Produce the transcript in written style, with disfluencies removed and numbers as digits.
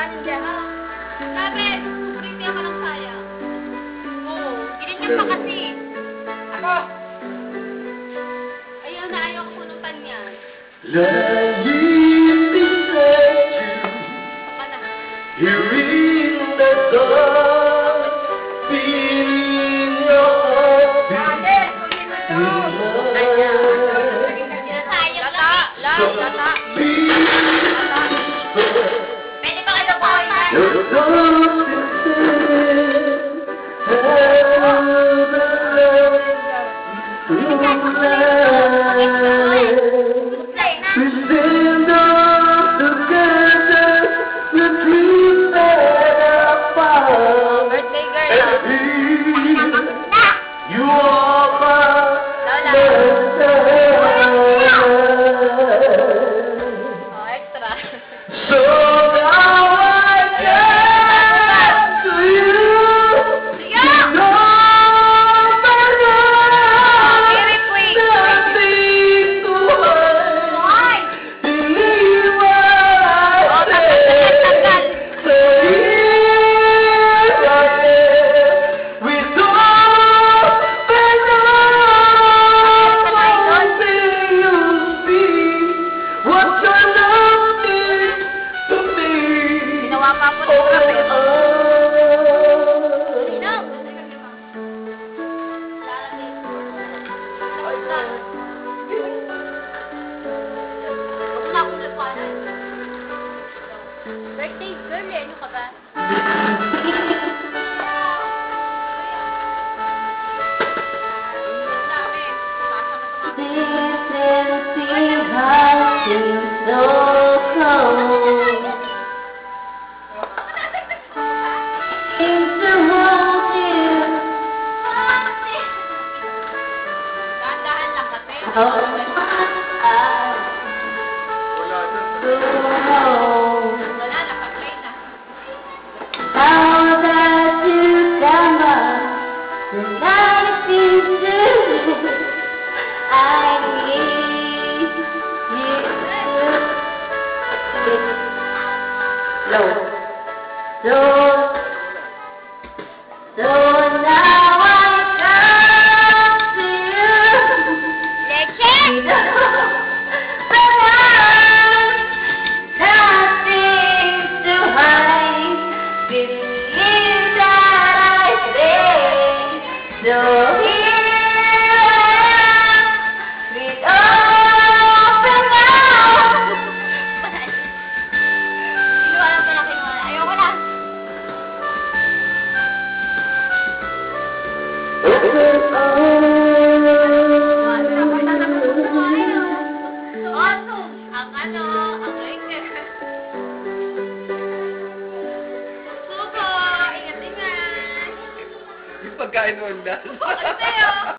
kanin dyan. Sabi, pretty ka ng sayang. Oo, ginigyan pa kasi. Ako! Ayaw na ayaw ko punutan niya. Love is beside you. Baka na. Here in the dark, feeling your heart beat with love. Pwede ba kayo po? Your thoughts we stand up together, the dreams that are found. Birthday girl. And here, you are my Oh, extra. so now I come to you. You know my love, nothing to hide. Believe what I say. So here I am with open arms, until you see what your love means to me. Ginawa pa po ng kape. Sino? Birthday girl eh, ano ka ba? This empty house seems so cold. Seems to hold you. Dahan-dahan lang kasi. Oh, Wala, nakaplay na. how that you come up, the night seems to I need you slow. So now I come to you. Leche! Nothing to hide. Believe that I say. So here I am with open arms. Kinuha lang pala, kinuha lang. Ayoko na. Ang like. Suko, ingat-ingat. Yung pagkain mo ang Bakit sa'yo?